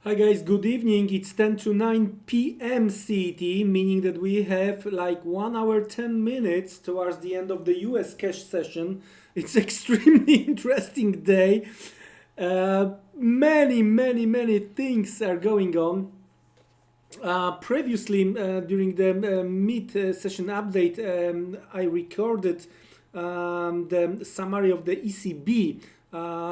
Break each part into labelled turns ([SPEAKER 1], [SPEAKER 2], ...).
[SPEAKER 1] Hi guys, good evening. It's 10 to 9 p.m. CET, meaning that we have like 1 hour 10 minutes towards the end of the US cash session. It's extremely interesting day. Many things are going on. Previously, during the mid-session update, I recorded the summary of the ECB.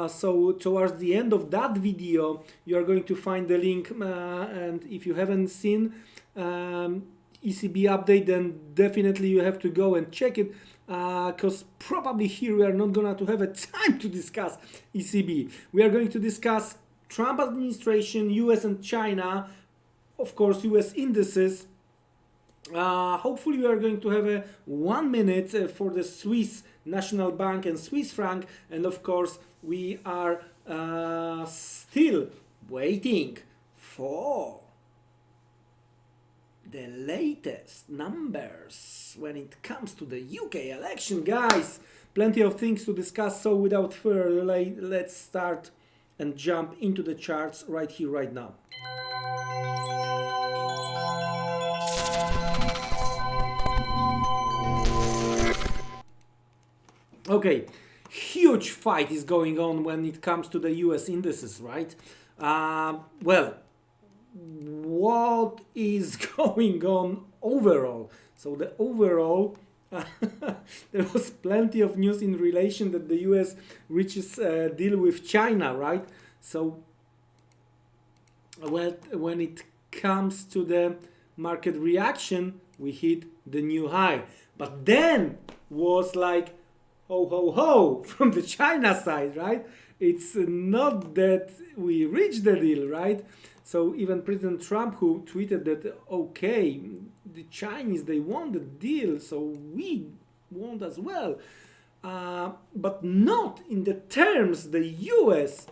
[SPEAKER 1] So towards the end of that video, you are going to find the link. And if you haven't seen ECB update, then definitely you have to go and check it. Because probably here we are not going to have a time to discuss ECB. We are going to discuss Trump administration, US and China, of course, US indices. Hopefully we are going to have a 1 minute for the Swiss National Bank and Swiss franc, and of course we are still waiting for the latest numbers when it comes to the UK election, guys. Plenty of things to discuss, so without further delay, let's start and jump into the charts right here, right now. Okay, huge fight is going on when it comes to the US indices, right? Well, what is going on overall? So the overall, there was plenty of news in relation that the US reaches a deal with China, right? So, well, when it comes to the market reaction, we hit the new high. But then was like, ho ho ho from the China side, right? It's not that we reached the deal, right? So even President Trump, who tweeted that, okay, the Chinese, they want the deal, so we want as well. But not in the terms the US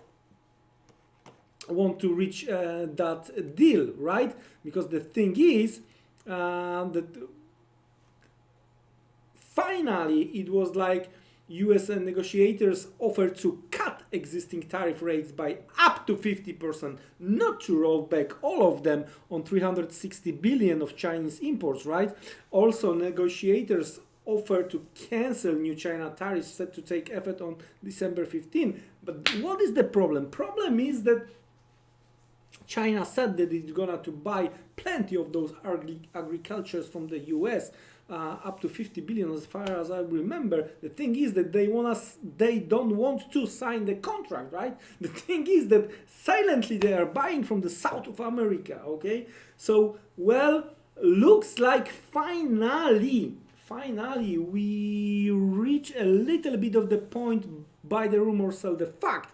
[SPEAKER 1] want to reach that deal, right? Because the thing is that finally it was like US negotiators offered to cut existing tariff rates by up to 50%, not to roll back all of them on 360 billion of Chinese imports, right? Also, negotiators offered to cancel new China tariffs set to take effect on December 15. But what is the problem? Problem is that China said that it's gonna to buy plenty of those agricultures from the US. Up to 50 billion as far as I remember. The thing is that they don't want to sign the contract, right? The thing is that silently they are buying from the South of America, okay? So, well, looks like finally we reach a little bit of the point, buy the rumor, sell the fact.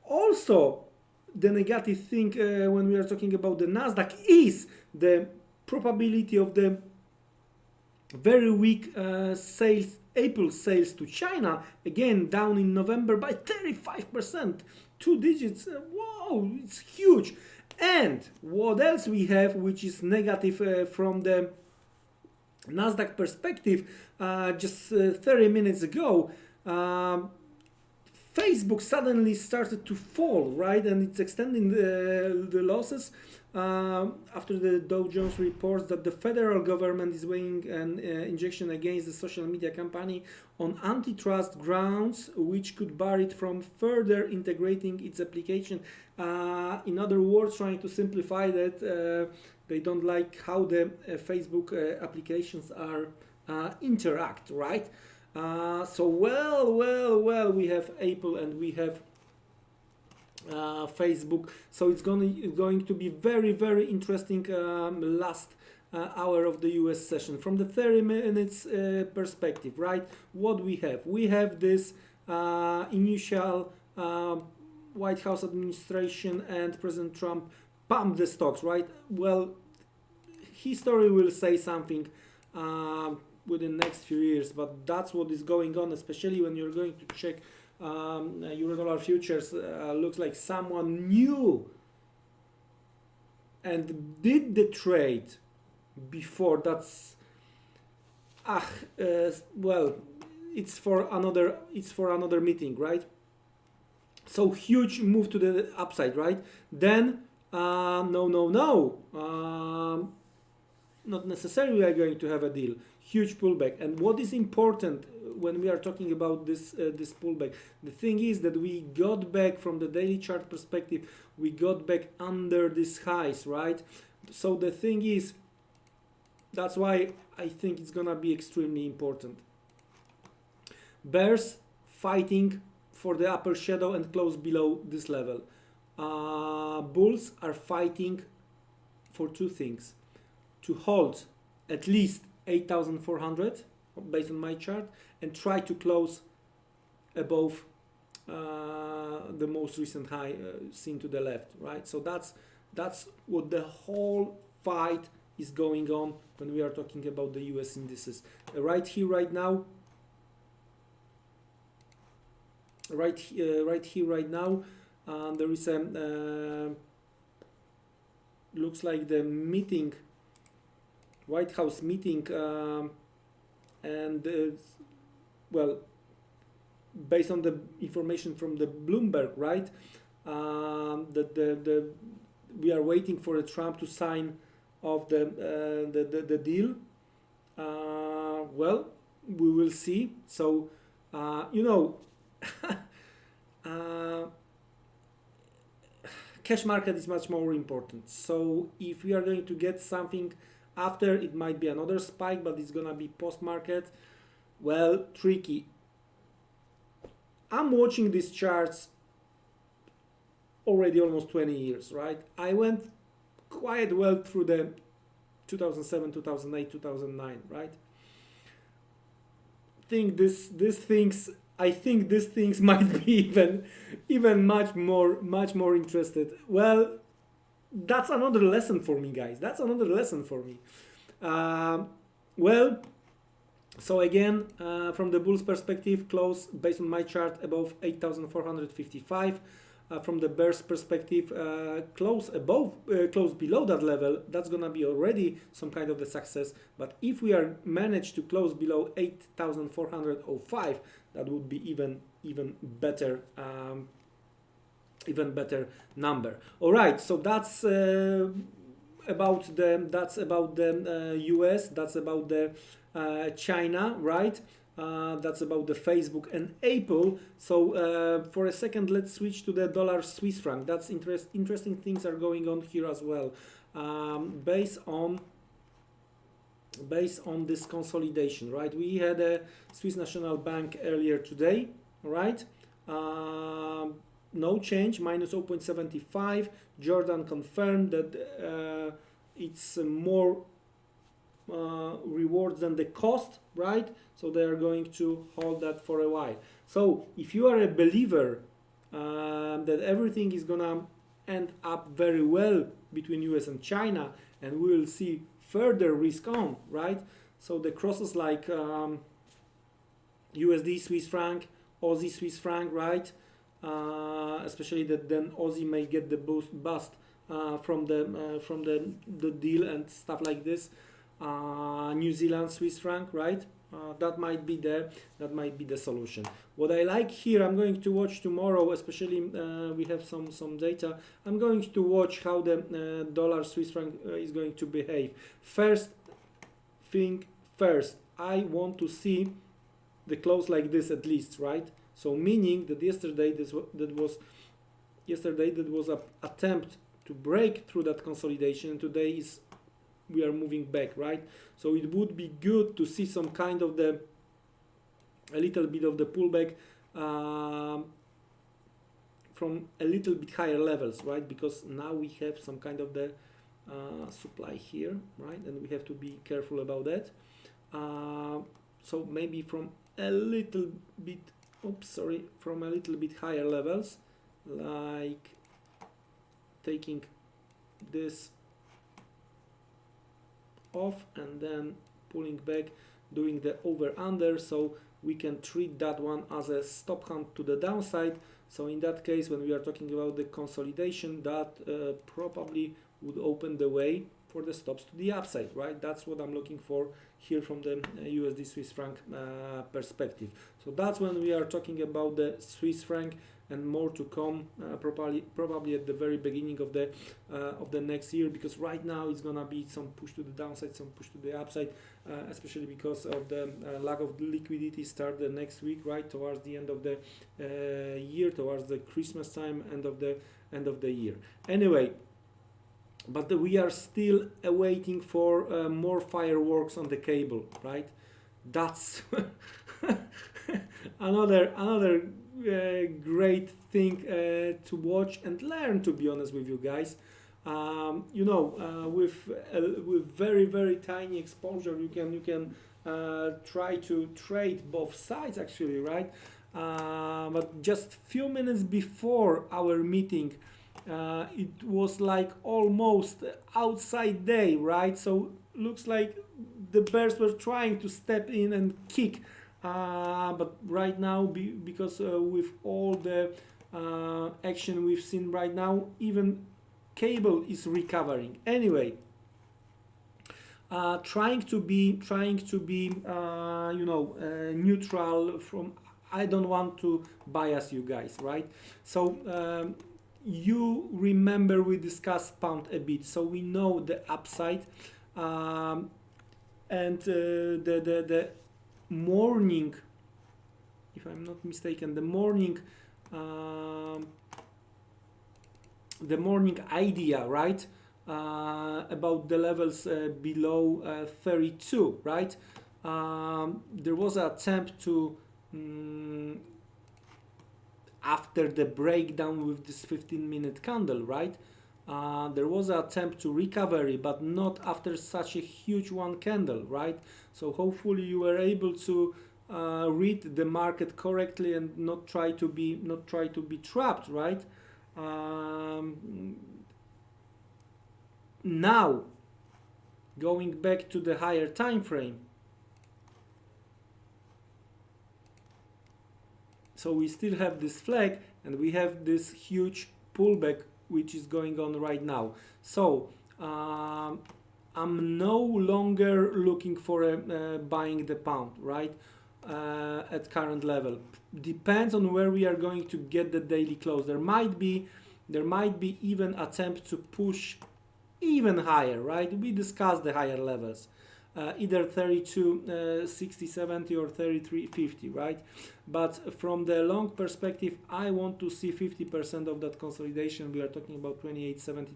[SPEAKER 1] Also, the negative thing when we are talking about the Nasdaq is the probability of the very weak April sales to China, again down in November by 35%, 2 digits. Wow, it's huge. And what else we have, which is negative from the Nasdaq perspective, just 30 minutes ago, Facebook suddenly started to fall, right? And it's extending the losses after the Dow Jones reports that the federal government is weighing an injunction against the social media company on antitrust grounds, which could bar it from further integrating its application. In other words, trying to simplify that, they don't like how the Facebook applications are interact, right? So well, we have Apple and we have Facebook. So it's going to be very interesting last hour of the US session. From the 30 minutes perspective, right? What we have this initial White House administration and President Trump pump the stocks, right? Well, history will say something within the next few years, but that's what is going on, especially when you're going to check Eurodollar futures. Looks like someone new and did the trade before. That's well, it's for another meeting, right? So huge move to the upside, right? Then No. Not necessarily we are going to have a deal. Huge pullback. And what is important when we are talking about this this pullback, the thing is that we got back from the daily chart perspective, we got back under these highs, right? So the thing is, that's why I think it's gonna be extremely important. Bears fighting for the upper shadow and close below this level. Bulls are fighting for two things: to hold at least 8,400 based on my chart and try to close above the most recent high seen to the left, right? So that's what the whole fight is going on when we are talking about the US indices. Right here, right now, right here, right now, there is a looks like the meeting, White House meeting, and well, based on the information from the Bloomberg, right, that we are waiting for a Trump to sign off the deal. Well, we will see. So you know, cash market is much more important. So if we are going to get something after, it might be another spike, but it's gonna be post-market. Well, tricky. I'm watching these charts already almost 20 years, right? I went quite well through the 2007, 2008, 2009, right? I think these things might be even much more interested. Well, that's another lesson for me, guys. That's another lesson for me. Well, so again, from the bulls perspective, close based on my chart above 8,455. From the bears perspective, close below that level. That's gonna be already some kind of the success. But if we are managed to close below 8,405, that would be even better. Even better number. All right, so that's about the US. That's about the China, right? That's about the Facebook and Apple. So for a second, let's switch to the dollar Swiss franc. That's interesting things are going on here as well. Based on this consolidation, right? We had a Swiss National Bank earlier today, right? No change, minus 0.75. Jordan confirmed that it's more rewards than the cost, right? So they are going to hold that for a while. So if you are a believer that everything is gonna end up very well between US and China, and we will see further risk on, right? So the crosses like USD Swiss franc, Aussie Swiss franc, right? Especially that then Aussie may get the bust from the deal and stuff like this. New Zealand Swiss franc, right? That might be the solution. What I like here, I'm going to watch tomorrow, especially we have some data. I'm going to watch how the dollar Swiss franc is going to behave. First thing first, I want to see the close like this at least, right? So meaning that yesterday that was an attempt to break through that consolidation. Today we are moving back, right? So it would be good to see some kind of a little bit of the pullback from a little bit higher levels, right? Because now we have some kind of the supply here, right? And we have to be careful about that. So maybe from a little bit, from a little bit higher levels, like taking this off and then pulling back, doing the over under, so we can treat that one as a stop hunt to the downside. So in that case, when we are talking about the consolidation, that probably would open the way for the stops to the upside, right? That's what I'm looking for here from the USD Swiss franc perspective. So that's when we are talking about the Swiss franc and more to come, probably at the very beginning of the next year, because right now it's gonna be some push to the downside, some push to the upside, especially because of the lack of liquidity start the next week, right, towards the end of the year, towards the Christmas time, end of the year. Anyway, but we are still awaiting for more fireworks on the cable, right? That's another great thing to watch and learn, to be honest with you guys. You know, with very tiny exposure, you can try to trade both sides actually, right? But just few minutes before our meeting, it was like almost outside day, right? So looks like the bears were trying to step in and kick, but right now, because with all the action we've seen right now, even cable is recovering. Anyway, trying to be you know, neutral from. I don't want to bias you guys, right? So you remember we discussed pound a bit, so we know the upside, and the morning, if I'm not mistaken, the morning idea, right, about the levels below 32, right? There was an attempt to after the breakdown with this 15-minute candle, right? There was an attempt to recovery, but not after such a huge one candle, right? So hopefully you were able to read the market correctly and not try to be trapped, right? Now, going back to the higher time frame. So we still have this flag and we have this huge pullback which is going on right now. So I'm no longer looking for buying the pound, right, at current level. Depends on where we are going to get the daily close. There might be even attempt to push even higher, right? We discussed the higher levels. Either 32.60.70 or 33.50, right? But from the long perspective, I want to see 50% of that consolidation. We are talking about 28.70,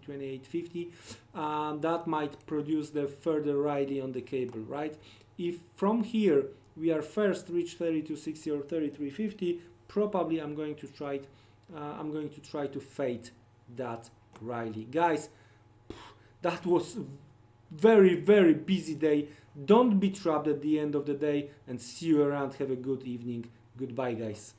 [SPEAKER 1] 28.50. That might produce the further rally on the cable, right? If from here we are first reach 32.60 or 33.50, probably I'm going to try to fade that rally, guys. That was very busy day. Don't be trapped at the end of the day, and see you around. Have a good evening. Goodbye, guys.